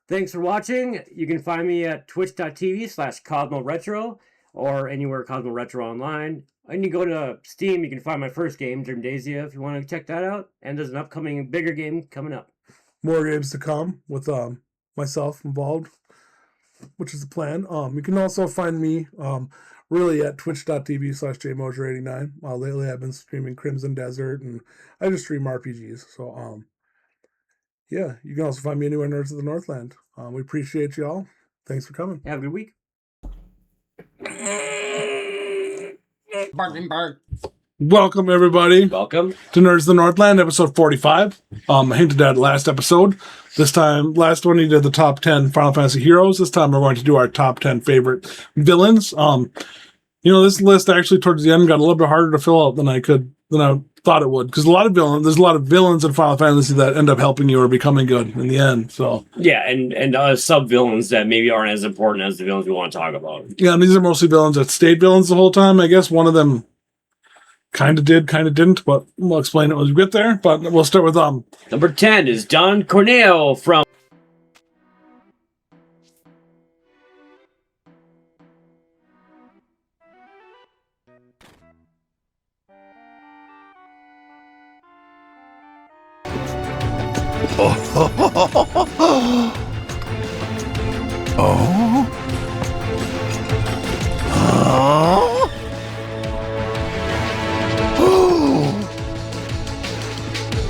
Thanks for watching. You can find me at twitch.tv/CosmoRetro or anywhere Cosmo Retro online. And you go to Steam, you can find my first game, Dreamdasia, if you want to check that out. And there's an upcoming bigger game coming up. More games to come with myself involved, which is the plan. You can also find me really at twitch.tv/JMosier89. Lately I've been streaming Crimson Desert, and I just stream RPGs. So yeah, you can also find me anywhere Nerds of the Northland. We appreciate y'all. Thanks for coming. Have a good week. Barking bark. Welcome, everybody. Welcome to Nerds of the Northland, episode 45. I hinted at last episode. Last one, he did the top 10 Final Fantasy heroes. This time, we're going to do our top 10 favorite villains. This list actually towards the end got a little bit harder to fill out than I thought it would, because there's a lot of villains in Final Fantasy that end up helping you or becoming good in the end. So yeah, and sub villains that maybe aren't as important as the villains we want to talk about. Yeah, and these are mostly villains that stayed villains the whole time. I guess one of them kind of did, kind of didn't, but we'll explain it when we get there. But we'll start with number 10 is Don Corneo from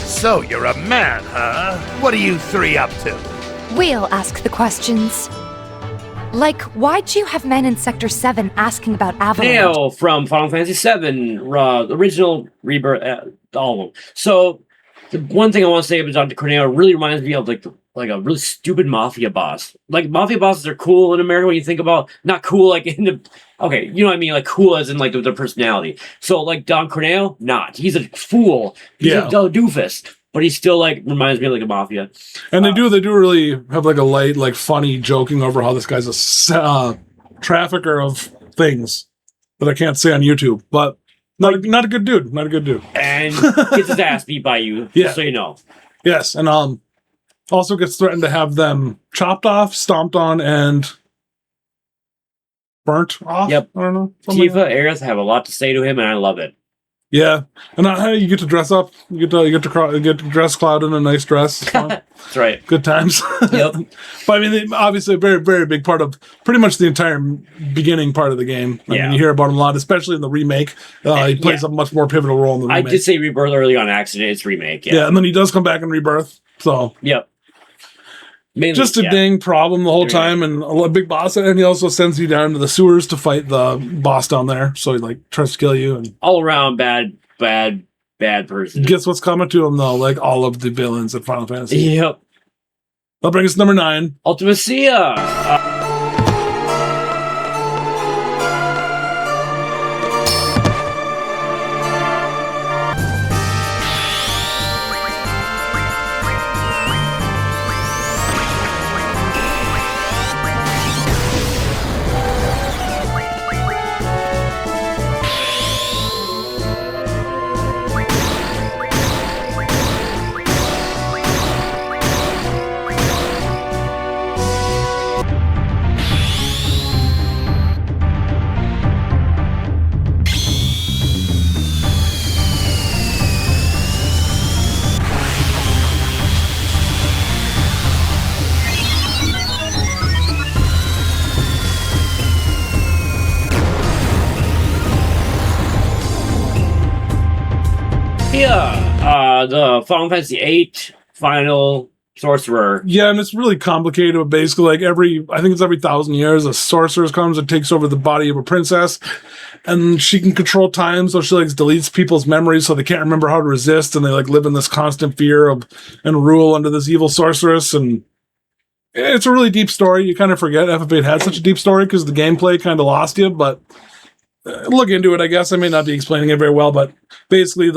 So you're a man, huh? What are you three up to? We'll ask the questions. Like, why'd you have men in Sector 7 asking about Avalon? Corneo from Final Fantasy VII, original Rebirth, all of them. So, the one thing I want to say about Dr. Corneo really reminds me of like a really stupid mafia boss. Like, mafia bosses are cool in America when you think about, not cool like in the, okay, you know what I mean? Like, cool as in like their personality. So, like, Don Corneo, not. He's a fool. He's a doofus. But he still like reminds me of like a mafia. And they do really have like a light, like funny joking over how this guy's a trafficker of things that I can't say on YouTube. But not a good dude. Not a good dude. And gets his ass beat by you, yeah. Just so you know. Yes, and also gets threatened to have them chopped off, stomped on, and burnt off. Yep. I don't know. Tifa, Aerith have a lot to say to him, and I love it. Yeah, and you get to dress up. You get to dress Cloud in a nice dress. That's right. Good times. Yep. But I mean, obviously, a very, very big part of pretty much the entire beginning part of the game. I mean, you hear about him a lot, especially in the remake. He plays a much more pivotal role in the remake. I did say Rebirth early on accident. It's remake. Yeah, and then he does come back in Rebirth. So yep. Mainly, just a dang problem the whole time, and a big boss, and he also sends you down to the sewers to fight the boss down there. So he like tries to kill you, and all around bad person. Guess what's coming to him though? Like all of the villains in Final Fantasy. Yep. That brings us to number 9. Ultimecia. The Final Fantasy VIII final sorcerer. Yeah, and it's really complicated, but basically, like every 1,000 years, a sorceress comes and takes over the body of a princess, and she can control time, so she like deletes people's memories so they can't remember how to resist, and they like live in this constant fear of and rule under this evil sorceress, and it's a really deep story. You kind of forget FF8 had such a deep story because the gameplay kind of lost you, but look into it, I guess. I may not be explaining it very well, but basically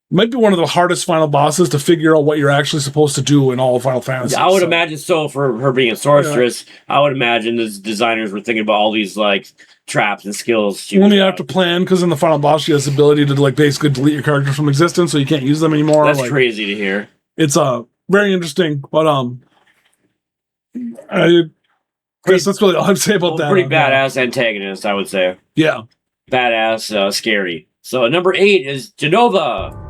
might be one of the hardest final bosses to figure out what you're actually supposed to do in all of Final Fantasy. I would imagine so for her being a sorceress. Yeah. I would imagine the designers were thinking about all these like traps and skills. You only have to plan because in the final boss she has the ability to like basically delete your character from existence, so you can't use them anymore. That's crazy to hear. It's very interesting, but I guess that's really all I'd say about that. Pretty badass antagonist, I would say. Yeah. Badass, scary. So number 8 is Jenova.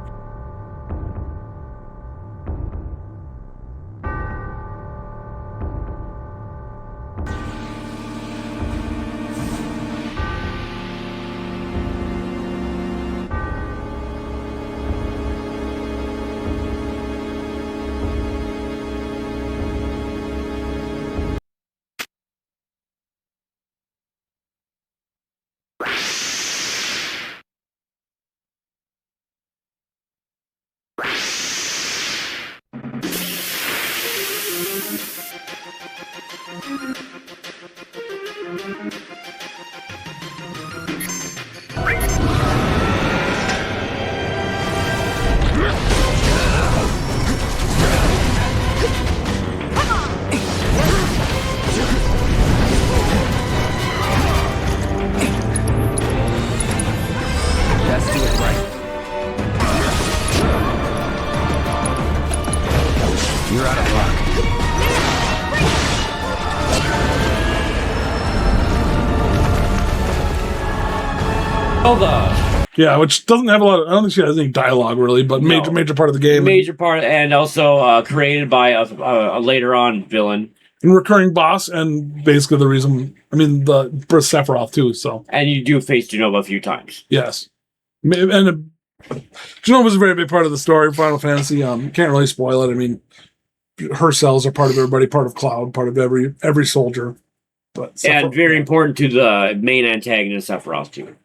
Yeah, which doesn't have a lot of, I don't think she has any dialogue really, but major part of the game. Major part, and also created by a later on villain. And recurring boss, and basically the reason, I mean, the Sephiroth too, so. And you do face Jenova a few times. Yes. And Jenova was a very big part of the story of Final Fantasy. Can't really spoil it. I mean, her cells are part of everybody, part of Cloud, part of every soldier. But and very important to the main antagonist, Sephiroth too.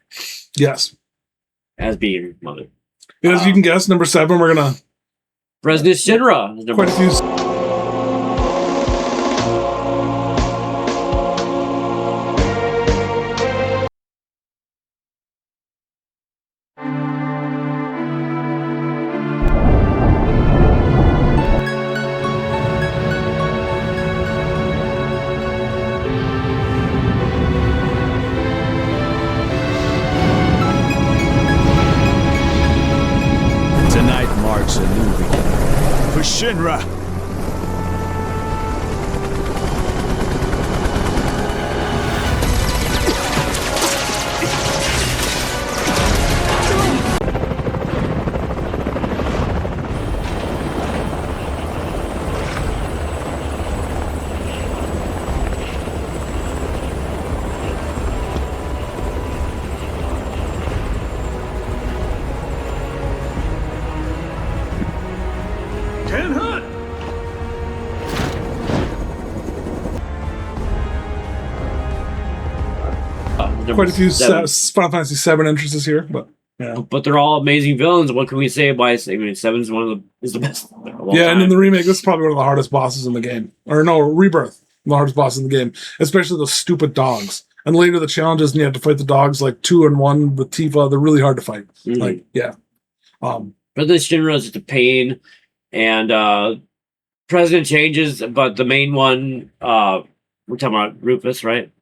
Yes. As being mother. As you can guess, number 7, we're gonna President Shinra. Quite a few. Shinra! Quite a few Final Fantasy VII entrances here, but yeah. But they're all amazing villains. What can we say about? I mean, 7's is the best. Yeah, and in the remake, this is probably one of the hardest bosses in the game. Or no, Rebirth, the hardest boss in the game, especially those stupid dogs. And later the challenges, and you have to fight the dogs like 2 and 1 with Tifa. They're really hard to fight. Mm-hmm. Like, yeah. But this Shinra is just a pain, and president changes, but the main one, we're talking about Rufus, right?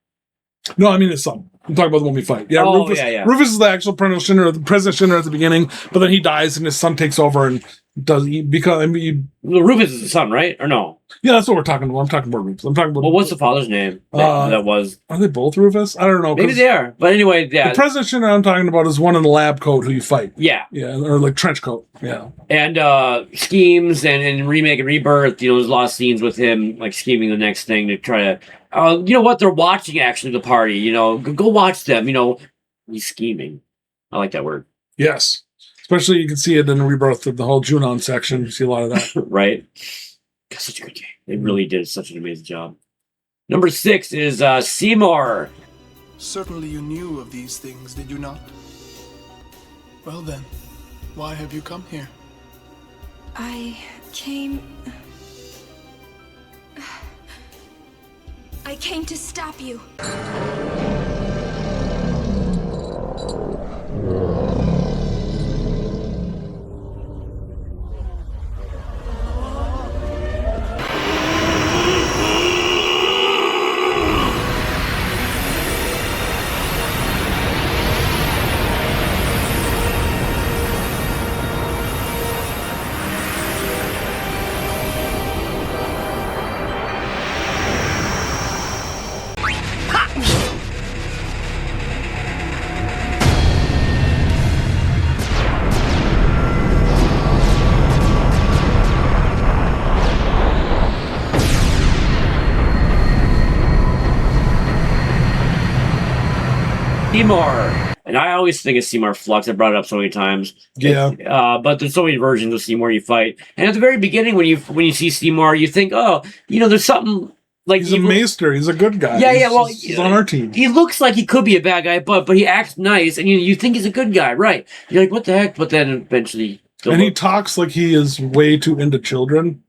No, I mean his son. I'm talking about the one we fight. Yeah, oh, Rufus. Yeah. Rufus is the actual President Shinra at the beginning, but then he dies and his son takes over and Rufus is the son, right? Or no? Yeah, that's what we're talking about. I'm talking about Rufus. I'm talking about. Well, what's the father's name? That was. Are they both Rufus? I don't know. Maybe they are. But anyway, yeah. The President Shinra I'm talking about is one in the lab coat who you fight. Yeah. Yeah, or like trench coat. Yeah. And schemes and Remake and Rebirth, there's a lot of scenes with him like scheming the next thing to try to. You know what? They're watching actually the party. Go watch them. He's scheming. I like that word. Yes. Especially you can see it in Rebirth of the whole Junon section. You see a lot of that. Right. That's such a good game. They really did such an amazing job. Number 6 is Seymour. Certainly you knew of these things, did you not? Well then, why have you come here? I came to stop you. Seymour. And I always think of Seymour Flux. I brought it up so many times. Yeah. But there's so many versions of Seymour you fight. And at the very beginning, when you see Seymour, you think, oh, there's something like he's a maester. He's a good guy. Yeah. Well, he's on our team. He looks like he could be a bad guy, but he acts nice, and you think he's a good guy, right? You're like, what the heck? But then eventually, he talks like he is way too into children.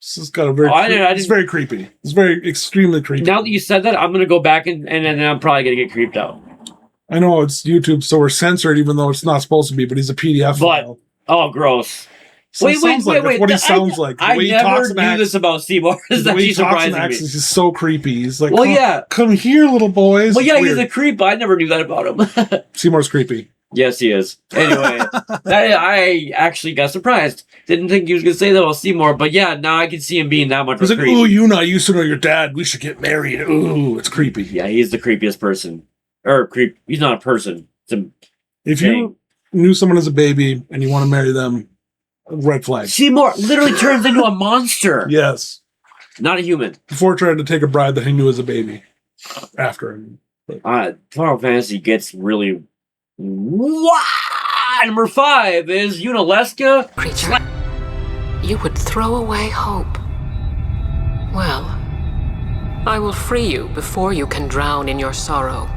This has got a very. It's very creepy. It's very extremely creepy. Now that you said that, I'm gonna go back and then I'm probably gonna get creeped out. I know it's YouTube, so we're censored, even though it's not supposed to be. But he's a PDF file. Oh, gross. So wait. That's what he sounds like. I never knew this about Seymour. Is actually surprising me. He's so creepy. He's like, come here, little boys. Well, yeah, he's a creep. I never knew that about him. Seymour's creepy. Yes, he is. Anyway, I actually got surprised. Didn't think he was going to say that about Seymour, but yeah, now I can see him being that much He's of a like, creep. ooh, Yuna, I used to know your dad. We should get married. Ooh, it's creepy. Yeah, he's the creepiest person. He's not a person. If you knew someone as a baby and you want to marry them, red flag. Seymour literally turns into a monster. Yes. Not a human. Before trying to take a bride that he knew as a baby. After him. Final Fantasy gets really... Wow! Number 5 is Yunalesca. Creature, you would throw away hope. Well, I will free you before you can drown in your sorrow.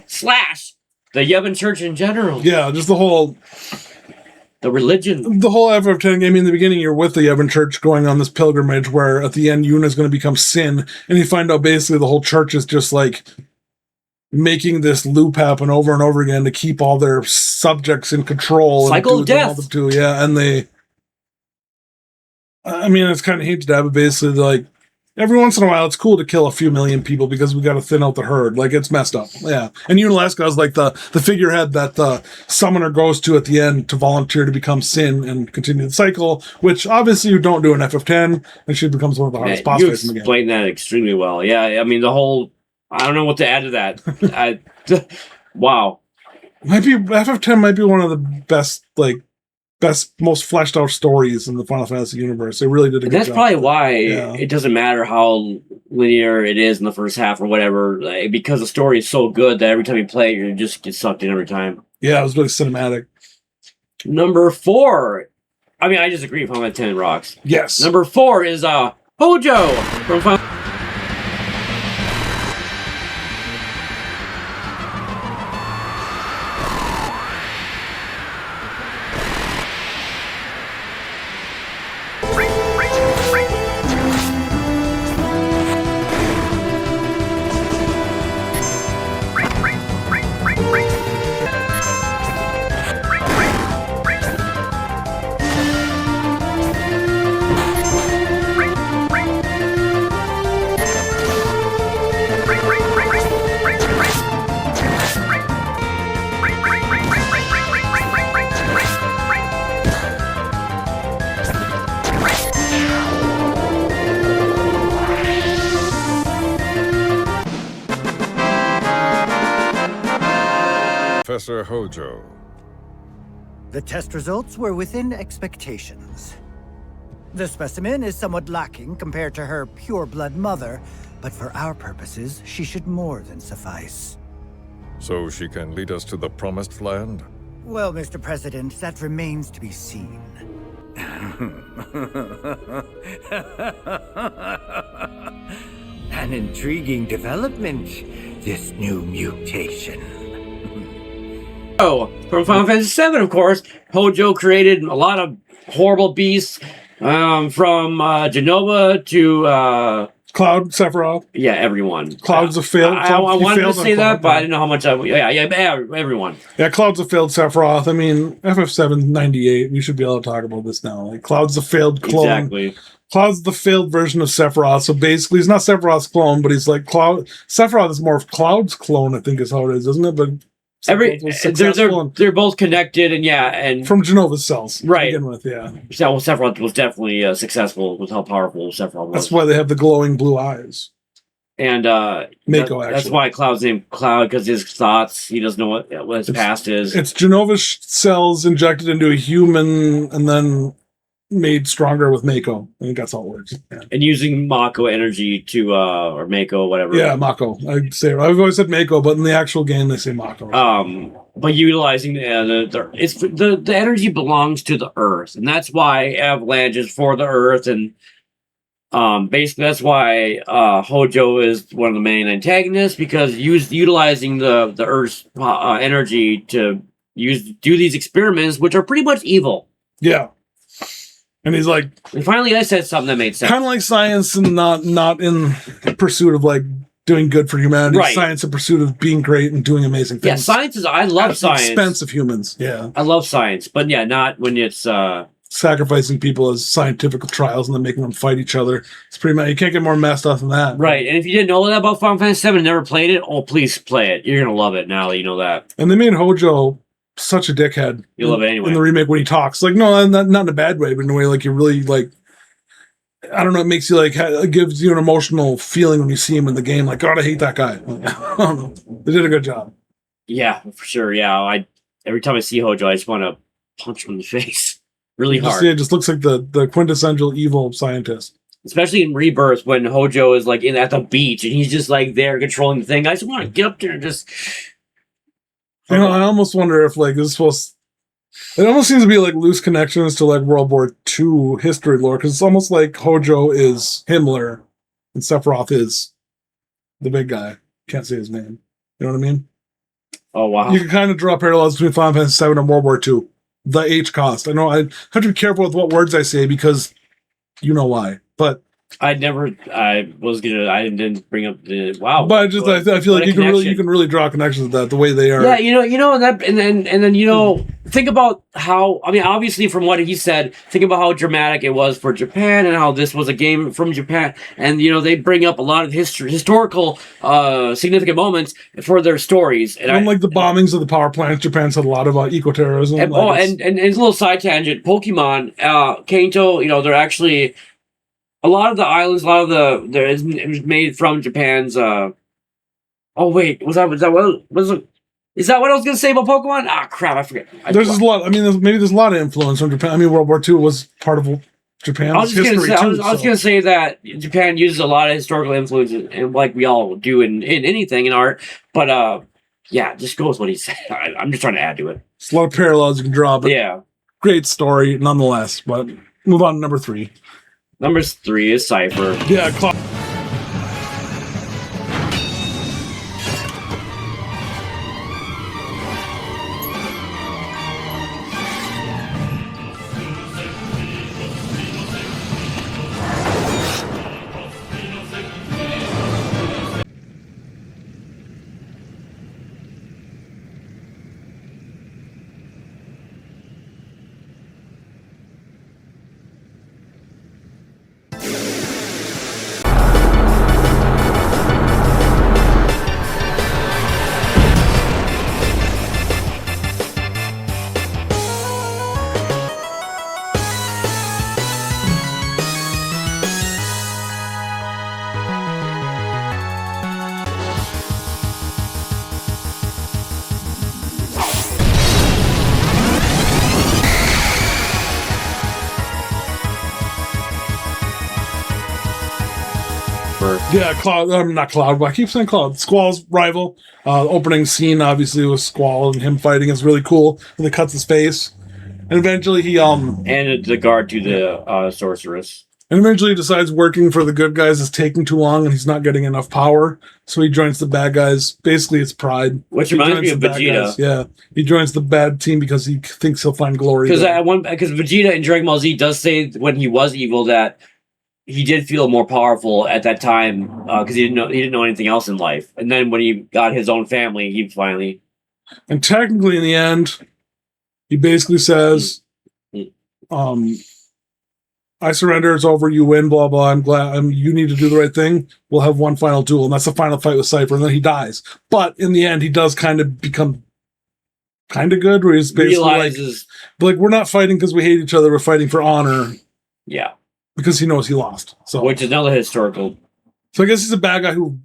Slash the Yevon Church in general. Yeah, just the whole religion. The whole FF10 game. In the beginning, you're with the Yevon Church going on this pilgrimage where at the end, Yuna is going to become Sin. And you find out basically the whole church is just like making this loop happen over and over again to keep all their subjects in control. Cycle of death. And they... I mean, it's kind of hate to that, but basically, like, every once in a while, it's cool to kill a few million people because we got to thin out the herd. Like, it's messed up. Yeah. And Yunalesca is like the figurehead that the summoner goes to at the end to volunteer to become Sin and continue the cycle, which obviously you don't do in FF10, and she becomes one of the hardest boss fights in the game. You explained that extremely well. Yeah, I mean, the whole... I don't know what to add to that. Wow. FF10 might be one of the best, most fleshed out stories in the Final Fantasy universe. They really did a good job. That's probably why it doesn't matter how linear it is in the first half or whatever, because the story is so good that every time you play it, you just get sucked in every time. Yeah, it was really cinematic. Number 4. I mean, I just agree. Final Fantasy X rocks. Yes. Number 4 is Hojo from Final Professor Hojo. The test results were within expectations. The specimen is somewhat lacking compared to her pure-blood mother, but for our purposes, she should more than suffice. So she can lead us to the promised land? Well, Mr. President, that remains to be seen. An intriguing development, this new mutation. Hojo from Final Fantasy VII, of course. Hojo created a lot of horrible beasts, from Jenova to Cloud, Sephiroth. yeah, everyone. Cloud's a failed. I wanted to say that, but I Cloud. didn't know how much. Everyone. Yeah, Cloud's a failed Sephiroth. I mean, FF7 98. We should be able to talk about this now. Like, Cloud's a failed clone. Exactly. Cloud's the failed version of Sephiroth. So basically, he's not Sephiroth's clone, but he's like Cloud. Sephiroth is more of Cloud's clone, I think, is how it is, isn't it? But They're both connected, and from Genova's cells, right? To begin with, yeah. So Sephiroth was definitely successful with how powerful Sephiroth was. That's why they have the glowing blue eyes. And Mako, that's why Cloud's named Cloud, because his thoughts, he doesn't know what his past is. It's Genova's cells injected into a human and then made stronger with Mako. I think that's how it works. Yeah. And using Mako energy to or Mako, whatever. Yeah, Mako. I've always said Mako, but in the actual game they say Mako. But utilizing the energy belongs to the Earth, and that's why Avalanche is for the Earth, and basically that's why Hojo is one of the main antagonists, because utilizing the Earth's energy to do these experiments, which are pretty much evil. Yeah. And he's like, and finally I said something that made sense. Kind of like science, and not in pursuit of like doing good for humanity. Right. Science in pursuit of being great and doing amazing things. Yeah, science is. I love science. At the expense of humans. Yeah, I love science, but yeah, not when it's sacrificing people as scientific trials and then making them fight each other. It's pretty much, you can't get more messed up than that. Right. And if you didn't know that about Final Fantasy VII and never played it, please play it. You're gonna love it now that you know that. And they made Hojo such a dickhead. You love it anyway. In the remake when he talks. Like, no, not in a bad way, but in a way like you really like, I don't know, it makes you like, it gives you an emotional feeling when you see him in the game. Like, God, I hate that guy. I don't know. They did a good job. Yeah, for sure. Yeah. Every time I see Hojo, I just want to punch him in the face really hard. It just looks like the quintessential evil scientist. Especially in Rebirth when Hojo is like at the beach and he's just like there controlling the thing. I just want to get up there and just. You know, I almost wonder if like this is supposed. It almost seems to be like loose connections to like World War II history lore, because it's almost like Hojo is Himmler and Sephiroth is the big guy. Can't say his name. You know what I mean? Oh wow! You can kind of draw parallels between Final Fantasy VII and World War II. The H cost. I know I have to be careful with what words I say because you know why. But I didn't bring up the wow. But I feel like you can really draw connections with that the way they are. Yeah, you know that, and then think about how, I mean, obviously from what he said, think about how dramatic it was for Japan and how this was a game from Japan, and they bring up a lot of historical significant moments for their stories. And unlike the bombings of the power plants, Japan's had a lot of eco-terrorism. And it's a little side tangent. Pokemon, Kanto, they're actually. A lot of the islands, it was made from Japan's. Oh wait, is that what I was gonna say about Pokemon? Ah, crap, I forget. There's a lot. I mean, maybe there's a lot of influence from Japan. I mean, World War II was part of Japan's history too. I was gonna say that Japan uses a lot of historical influences, and like we all do in anything in art. But yeah, just go with what he said. I'm just trying to add to it. It's a lot of parallels you can draw, but yeah, great story nonetheless. But move on to number 3. Number 3 is Seifer. Yeah, Yeah, Cloud. Not Cloud, but I keep saying Cloud. Squall's rival. Opening scene, obviously, with Squall and him fighting is really cool. And it cuts his face. And eventually he... And the guard to the sorceress. And eventually he decides working for the good guys is taking too long and he's not getting enough power. So he joins the bad guys. Basically, it's pride. Which He reminds joins me of the bad Vegeta. guys. Yeah. He joins the bad team because he thinks he'll find glory. Because there. Vegeta in Dragon Ball Z does say when he was evil that he did feel more powerful at that time because he didn't know anything else in life. And then when he got his own family, he finally. And technically, in the end, he basically says, I surrender, it's over, you win, blah, blah, I'm glad, you need to do the right thing, we'll have one final duel, and that's the final fight with Seifer, and then he dies. But in the end, he does kind of become kind of good, where he's basically realizes, like, we're not fighting because we hate each other, we're fighting for honor. Yeah. Because he knows he lost. So, which is another historical. So I guess he's a bad guy who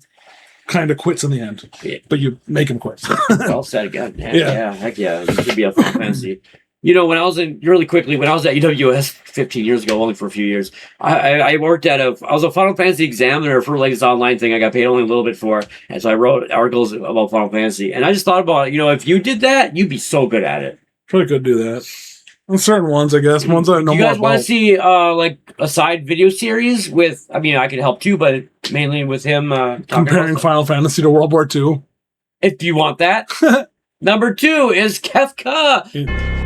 kind of quits in the end. Yeah. But you make him quit. Well said again. Heck yeah. You should be a Final Fantasy. You know, when I was at UWS 15 years ago, only for a few years, I worked I was a Final Fantasy examiner for like this online thing I got paid only a little bit for. And so I wrote articles about Final Fantasy. And I just thought about it, if you did that, you'd be so good at it. Probably could do that. On certain ones, I guess. Ones I know more about. You guys want to see like a side video series with, I could help too, but mainly with him comparing Final Fantasy to World War II. If you want that. Number 2 is Kefka.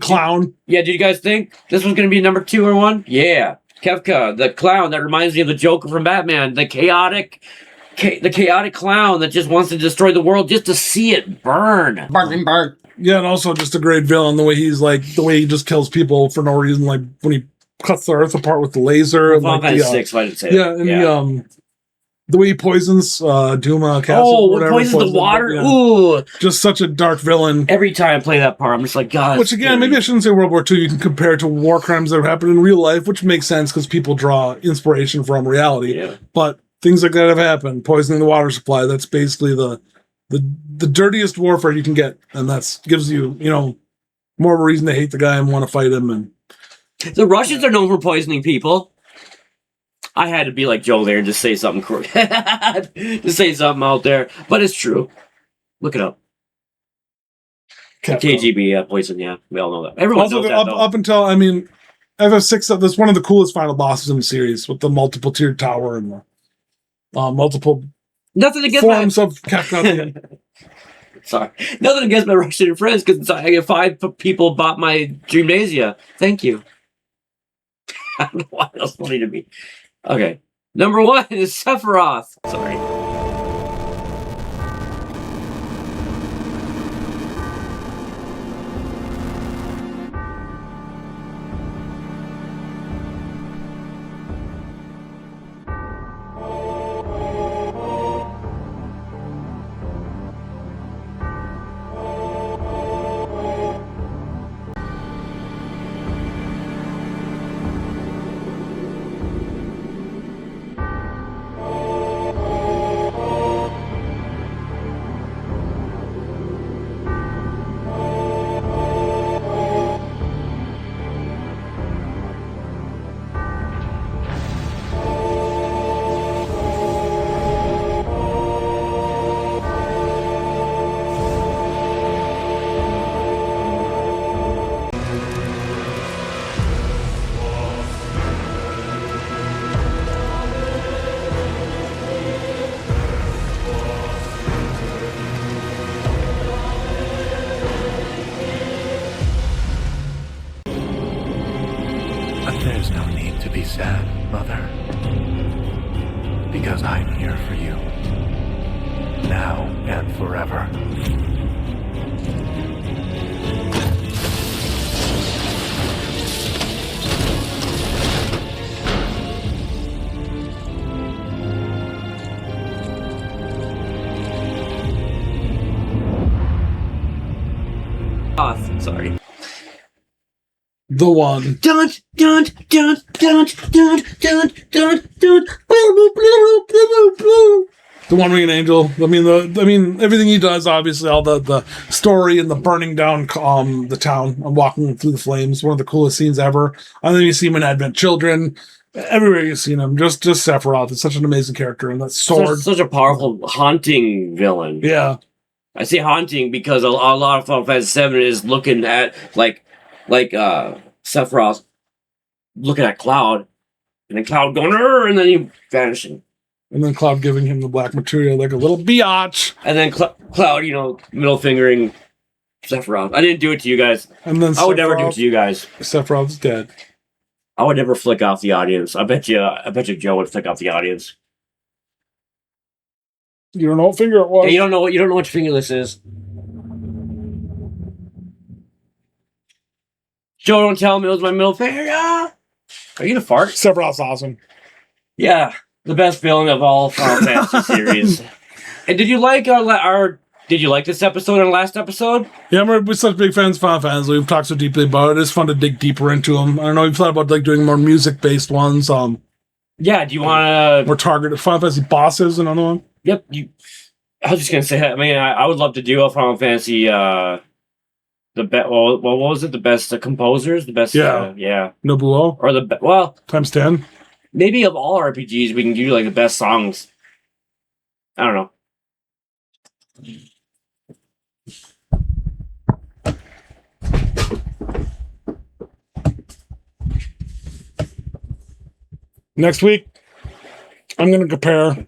Clown. Yeah, did you guys think this was going to be number 2 or 1? Yeah. Kefka, the clown that reminds me of the Joker from Batman. The chaotic clown that just wants to destroy the world just to see it burn. Burn. Yeah, and also just a great villain, the way he just kills people for no reason, like when he cuts the earth apart with the laser. Final Fantasy VI, I didn't say that. And the way he poisons Duma Castle. Oh, whatever, poisons the water. Yeah. Ooh, just such a dark villain. Every time I play that part, I'm just like, God. Which again, maybe I shouldn't say World War II. You can compare it to war crimes that have happened in real life, which makes sense because people draw inspiration from reality. Yeah. But things like that have happened. Poisoning the water supply. That's basically the dirtiest warfare you can get, and that gives you more of a reason to hate the guy and want to fight him. And the Russians are known for poisoning people. I had to be like Joe there and just say something just say something out there. But it's true. Look it up. KGB poison, yeah. We all know that. Everyone knows that, up until, FF6, that's one of the coolest final bosses in the series with the multiple tiered tower and the multiple nothing against forms of Kefka. Sorry. Nothing against my Russian friends because I get 5 people bought my Dreamnasia. Thank you. I don't know why that's funny to me. Okay. Number 1 is Sephiroth. Sorry. forever. Sorry. The one. Dun dun dun dun dun dun dun dun. The One Winged Angel. I mean, everything he does, obviously, all the story and the burning down the town and walking through the flames. One of the coolest scenes ever. And then you see him in Advent Children. Everywhere you've seen him, just Sephiroth is such an amazing character, and that sword, Such a powerful, haunting villain. yeah. I say haunting because a lot of Final Fantasy VII is looking at like Sephiroth looking at Cloud, and then Cloud going, "Arr!" and then he vanishing, And then Cloud giving him the black material like a little biatch. and then Cloud, middle fingering Sephiroth. I didn't do it to you guys. And then I would never do it to you guys. Sephiroth's dead. I would never flick off the audience. I bet you Joe would flick off the audience. You don't know what finger it was. Yeah, you don't know what finger this is. Joe, don't tell me it was my middle finger. Ah! Are you gonna fart? Sephiroth's awesome. Yeah, the best villain of all Final Fantasy series. And did you like Did you like this episode and last episode? Yeah, we're such big fans of Final Fantasy. We've talked so deeply about it. It's fun to dig deeper into them. I don't know. We've thought about doing more music-based ones. Yeah. Do you want to more targeted Final Fantasy bosses? Another one. Yep. I was just gonna say. I mean, I would love to do a Final Fantasy. What was it? The best composers. The best. Yeah. Nobuo. Or times 10. Maybe of all RPGs, we can do the best songs. I don't know. Next week, I'm going to compare.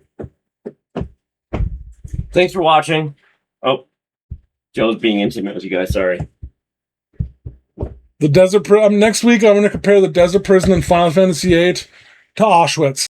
Thanks for watching. Oh, Joe's being intimate with you guys. Sorry. The Desert Next week, I'm going to compare the Desert Prison in Final Fantasy VIII to Auschwitz.